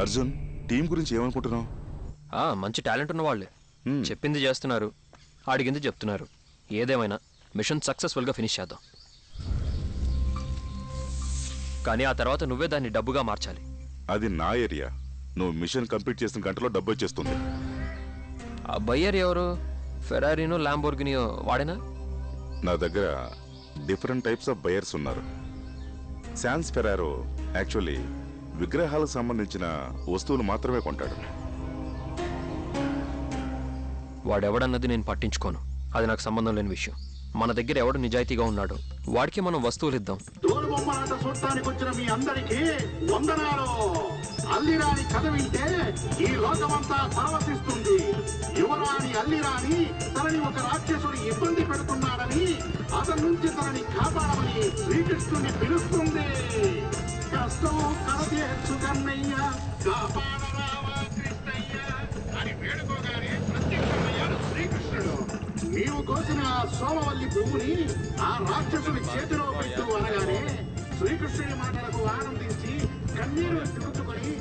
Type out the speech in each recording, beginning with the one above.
Arjun, team గురించి ఏమనుకుంటున్నావు? మంచి టాలెంట్ ఉన్న వాళ్ళే. చెప్పింది చేస్తున్నారు, అడిగింది చెప్తున్నారు. ఏదేమైనా మిషన్ సక్సెస్ఫుల్గా ఫినిష్ చేద్దాం. కానీ ఆ తర్వాత నువ్వే దాన్ని డబ్బుగా మార్చాలి. అది నా ఏరియా. నువ్వు మిషన్ కంప్లీట్ చేసిన గంటలో డబ్బు వచ్చేస్తుంది. ఆ బయ్యర్ ఎవరు? ఫెరారీనో ల్యాంబోర్గినియో వాడేనా? నా దగ్గర డిఫరెంట్ టైప్స్ ఆఫ్ బయర్స్ ఉన్నారు. శాన్స్ ఫెరారో యాక్చువల్లీ విగ్రహాలకు సంబంధించిన వస్తువులు మాత్రమే కొంటాడు. వాడెవడన్నది నేను పట్టించుకోను, అది నాకు సంబంధం లేని విషయం. మన దగ్గర ఎవడు నిజాయితీగా ఉన్నాడు వాడికి మనం వస్తువులు ఇద్దాం. తోలుబొమ్మలాట చూడటానికి వచ్చిన మీ అందరికీ వందనాలు. అల్లిరాణి కథ వింటే ఈ లోకమంతా పరవశిస్తుంది. యువరాణి అల్లిరాణి తనని ఒక రాక్షసుడు ఇబ్బంది పెడుతున్నాడని, అతని నుంచి తనని కాపాడమని శ్రీకృష్ణుని పిలుస్తుంది. కష్టం కడతీర్చు కన్నయ్య, కాపాడరావా కృష్ణయ్య అని వేడుకోగానే ప్రత్యక్షమయ్యాడు శ్రీకృష్ణుడు. నీవు కోసిన ఆ సోమవల్లి పువ్వుని ఆ రాక్షసుడి చేతిలో పెట్టు అనగానే శ్రీకృష్ణుడి మాటలకు ఆనందించి కన్నీరు తుడుచుకొని,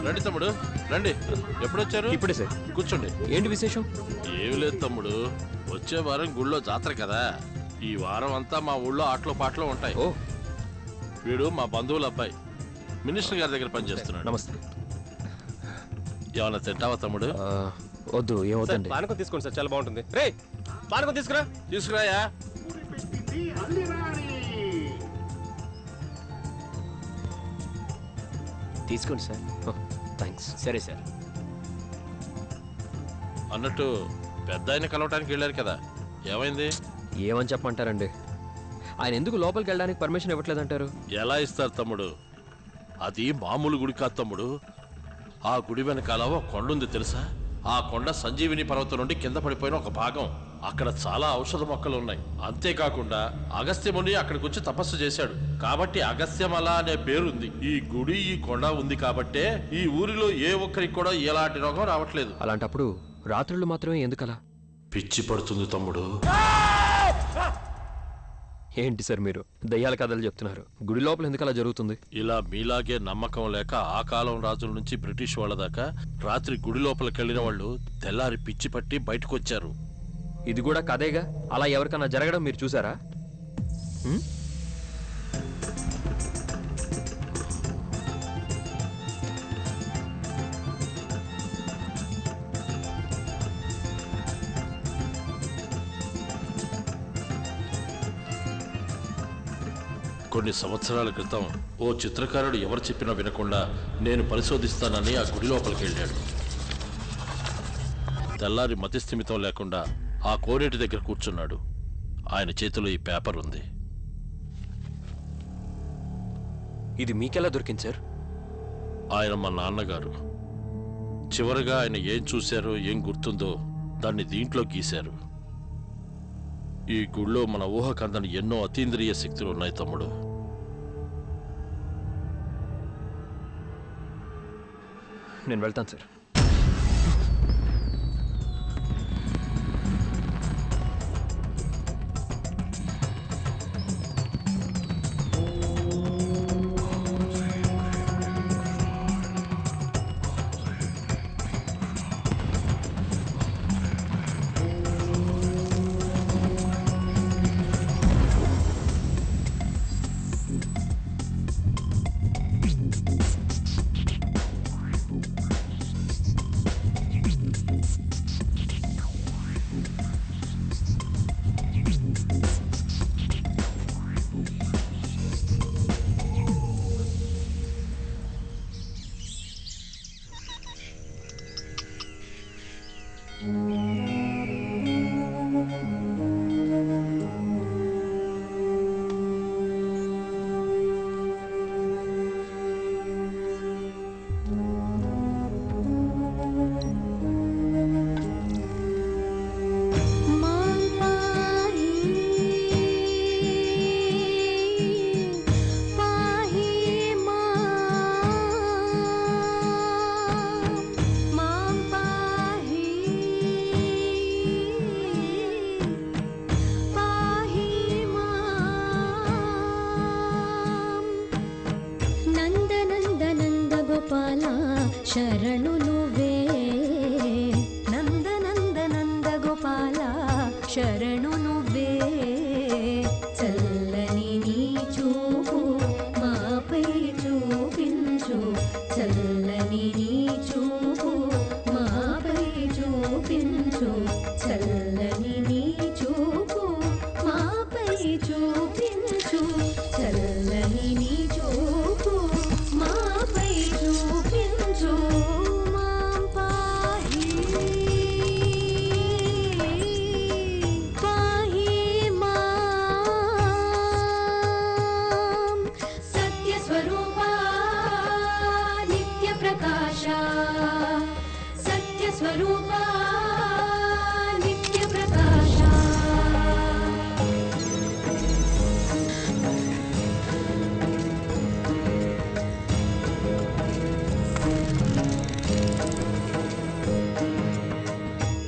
రండి తమ్ముడు రండి. ఎప్పుడొచ్చారు? ఇప్పుడే సార్. కూర్చోండి. ఏంటి విశేషం? ఏమి లేదు తమ్ముడు, వచ్చే వారం గుళ్ళో జాతర కదా, ఈ వారం అంతా మా ఊళ్ళో ఆటలు పాటలు ఉంటాయి. ఓ, వీడు మా బంధువుల అబ్బాయి, మినిస్టర్ గారి దగ్గర పనిచేస్తున్నాడు. నమస్తే. ఏమన్నా తింటావా తమ్ముడు? వద్దు, ఏమవుతుంది. పానకం తీసుకోండి సార్, చాలా బాగుంటుంది. రే పానకం తీసుకురా. తీసుకురాయా. పెట్టింది అల్లిరాణి. తీసుకోండి సార్. థ్యాంక్స్. సరే సార్. అన్నట్టు పెద్ద ఆయన కలవటానికి వెళ్ళారు కదా, ఏమైంది? ఏమని చెప్పమంటారండి, ఆయన ఎందుకు లోపలికి వెళ్ళడానికి పర్మిషన్ ఇవ్వట్లేదంటారు? ఎలా ఇస్తారు తమ్ముడు? అది మామూలు గుడి కాదు తమ్ముడు. ఆ గుడి వెనకాల ఒక కొండ ఉంది తెలుసా? ఆ కొండ సంజీవిని పర్వతం నుండి కింద పడిపోయిన ఒక భాగం. అక్కడ చాలా ఔషధ మొక్కలు ఉన్నాయి. అంతేకాకుండా అగస్త్యముని అక్కడికి వచ్చి తపస్సు చేశాడు కాబట్టి అగస్త్యమల అనే పేరుంది. ఈ గుడి ఈ కొండ ఉంది కాబట్టే ఈ ఊరిలో ఏ ఒక్కరికి కూడా ఎలాంటి రోగం రావట్లేదు. అలాంటప్పుడు రాత్రులు మాత్రమే ఎందుకలా? పిచ్చి పడుతుంది తమ్ముడు. ఏంటి సార్ మీరు దయ్యాల కథలు చెప్తున్నారు? గుడి లోపల ఎందుకు అలా జరుగుతుంది? ఇలా మీలాగే నమ్మకం లేక ఆ కాలం రాజుల నుంచి బ్రిటిష్ వాళ్ళ దాకా రాత్రి గుడి లోపలికి వెళ్ళిన వాళ్ళు తెల్లారి పిచ్చి పట్టి బయటకు వచ్చారు. ఇది కూడా కథేగా, అలా ఎవరికన్నా జరగడం మీరు చూసారా? కొన్ని సంవత్సరాల క్రితం ఓ చిత్రకారుడు ఎవరు చెప్పినా వినకుండా నేను పరిశోధిస్తానని ఆ గుడి లోపలికి వెళ్ళాడు. తెల్లారి మతిస్థిమితం లేకుండా ఆ కోనేటి దగ్గర కూర్చున్నాడు. ఆయన చేతిలో ఈ పేపర్ ఉంది. ఇది మీకెలా దొరికింది సార్? ఆయన మా నాన్నగారు. చివరిగా ఆయన ఏం చూశారో ఏం గుర్తుందో దాన్ని దీంట్లో గీశారు. ఈ గుళ్ళో మన ఊహకందని ఎన్నో అతీంద్రియ శక్తులు ఉన్నాయి తమ్ముడు. నేను వెళ్తాను సార్. శరణు నువ్వే చల్లని నీ చూపు మాపై చూపించు చల్లని నీ చూపు మాపై చూపించు చల్లని నీ చూపు మాపై చూపించు చల్లని నీ చూపు మాపై చూపించు మాం పాహి పాహి మాం సత్యస్వరూపా నిత్యప్రకాశ సత్యస్వరూపా నిత్యప్రకాశ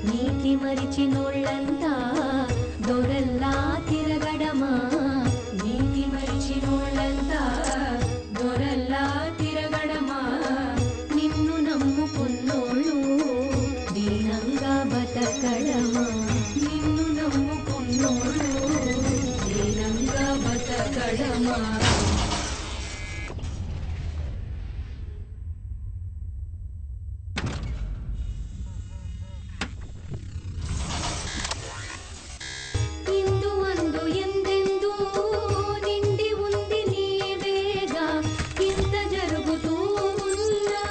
నీతి మరిచినోళ్ళంతా దొరల్లా తిరగడమా నీతి మరిచినోళ్ళంతా దొరల్లా తిరగడమా నిన్ను నమ్ముకున్నోళ్ళు దీనంగా బతకడమా నిన్ను నమ్ముకున్నోళ్ళు దీనంగా బతకడమా ఇందు అందు ఎందెందు నిండి ఉంది నీవేగా ఇంత జరుగుతూ ఉన్నా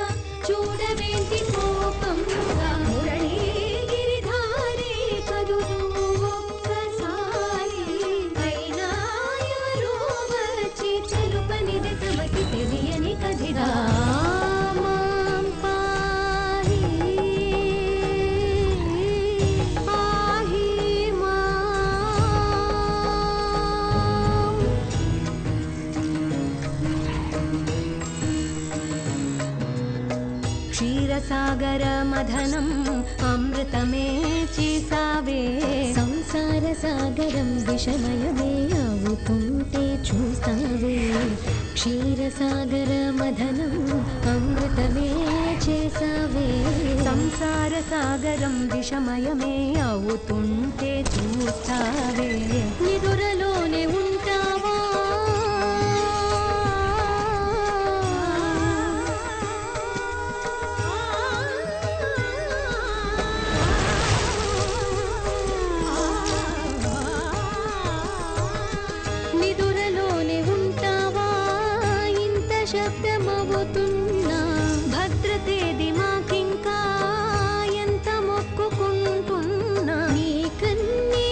చూడవేంటి కోపంగా మురళీగిరిధారి కదులు ఒక్కసారి అయినా ఎవరో వచ్చి తెలుపనిది తమకి తెలియని కదిగా మాం పాహి పాహి మాం క్షీరసాగర మథనం అమృతమే చేసావే సంసార సాగరం విషమయమే అవుతుంటే చూస్తావే క్షీరసాగర మథనం అమృతమే చేసావే సంసార సాగరం విషమయమే అవుతుంటే చూస్తావే నిదురలోనే ఉంటావా నిదురలోనే ఉంటావా ఇంత శబ్దమవుతున్నా భద్రతేది మాకింకా ఎంత మొక్కుకుంటున్నా నీ కన్నీళ్ళే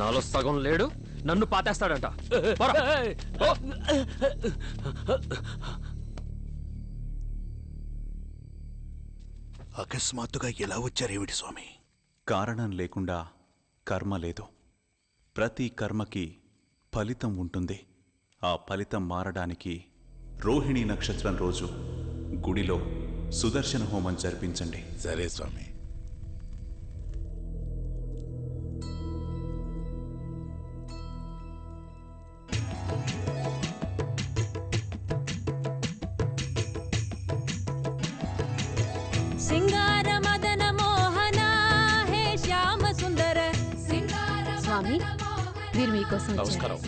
నాలో సగం లేడు, నన్ను పాతేస్తాడంట. పోరా. పో. అకస్మాత్తుగా ఎలా వచ్చారేమిటి స్వామి? కారణం లేకుండా కర్మ లేదు. ప్రతి కర్మకి ఫలితం ఉంటుంది. ఆ ఫలితం మారడానికి రోహిణీ నక్షత్రం రోజు గుడిలో సుదర్శన హోమం జరిపించండి. సరే స్వామి. సింగార మదన మోహన హే శ్యామ సుందర. స్వామి, వీరు మీకోసం నమస్కారం.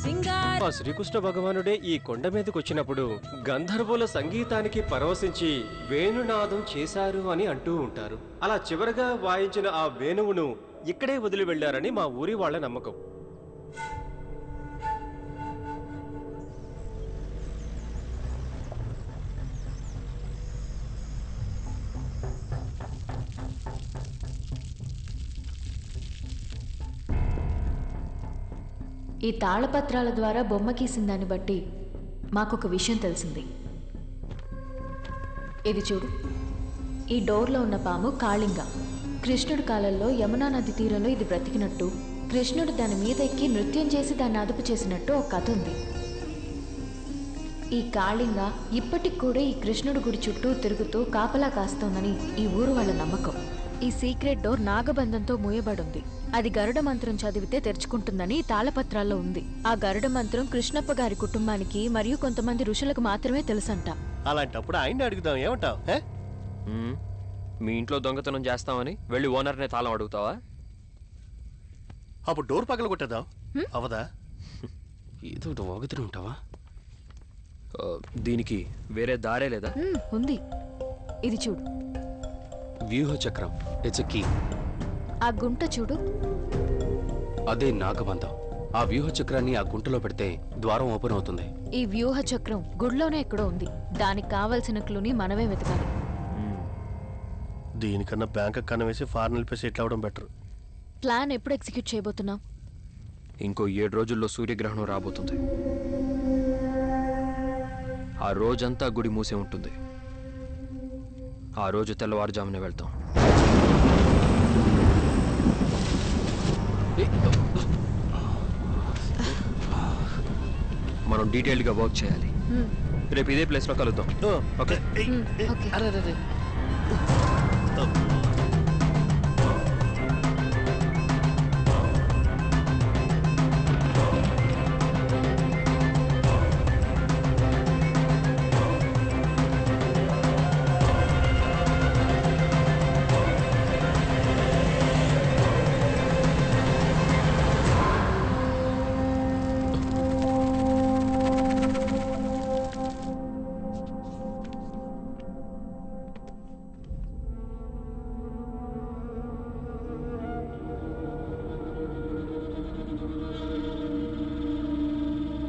సింగార ఆ శ్రీకృష్ణ భగవానుడే ఈ కొండ మీదకి వచ్చినప్పుడు గంధర్వుల సంగీతానికి పరవశించి వేణునాదం చేశారు అని అంటూ ఉంటారు. అలా చివరగా వాయించిన ఆ వేణువును ఇక్కడే వదిలి వెళ్లారని మా ఊరి వాళ్ళ నమ్మకం. ఈ తాళపత్రాల ద్వారా బొమ్మ గీసిన దాన్ని బట్టి మాకొక విషయం తెలిసింది. ఇది చూడు, ఈ డోర్లో ఉన్న పాము కాళింగ. కృష్ణుడి కాలంలో యమునా నది తీరంలో ఇది బ్రతికినట్టు, కృష్ణుడు దాని మీద ఎక్కి నృత్యం చేసి దాన్ని అదుపు చేసినట్టు ఒక కథ ఉంది. ఈ కాళింగ ఇప్పటికి కూడా ఈ కృష్ణుడి గుడి చుట్టూ తిరుగుతూ కాపలా కాస్తోందని ఈ ఊరు వాళ్ళ నమ్మకం. ఈ సీక్రెట్ డోర్ నాగబంధంతో మూయబడుంది. అది గరుడ మంత్రం చదివితే తెరుచుకుంటుందని తాళపత్రాల్లో ఉంది. ఆ గరుడ మంత్రం కృష్ణప్ప గారి కుటుంబానికి మరియు కొంతమంది ఋషులకు మాత్రమే తెలుసంట. అలాంటప్పుడు ఆయన్ని అడుగుదాం, ఏమంటావు? మీ ఇంట్లో దొంగతనం చేస్తామని వెళ్ళి ఓనర్నే తాళం అడుగుతావా? అప్పుడు డోర్ పగల కొట్టేద్దాం, అవదా? ఏదో ఒకటి ఉంటావా? దీనికి వేరే దారే లేదా? ఉంది, ఇది చూడు. వ్యూహ చక్రం, ఇట్స్ కీ. ఆ గుంట చూడు, అదే నాగబంధం. ఆ వ్యూహ చక్రాన్ని ఆ గుంటలో పెడితే ద్వారం ఓపెన్ అవుతుంది. ఈ వ్యూహ చక్రం గుడిలోనే ఎక్కడో ఉంది. దానికి కావలసిన క్లూని మనమే వెతకాలి. దీనికన్నా బ్యాంక్ కన్నా వేసి ఫారెన్ వెళ్ళిపోయి సెటిల్ అవ్వడం బెటర్. ప్లాన్ ఎప్పుడు ఎగ్జిక్యూట్ చేయబోతున్నాం? ఇంకో 7 రోజుల్లో సూర్యగ్రహణం రాబోతుంది. ఆ రోజంతా గుడి మూసే ఉంటుంది. ఆ రోజు తెల్లవారుజామునే వెళ్తాం. మనం డీటెయిల్డ్గా వర్క్ చేయాలి. రేపు ఇదే ప్లేస్లో కలుద్దాం. ఓకే. అరే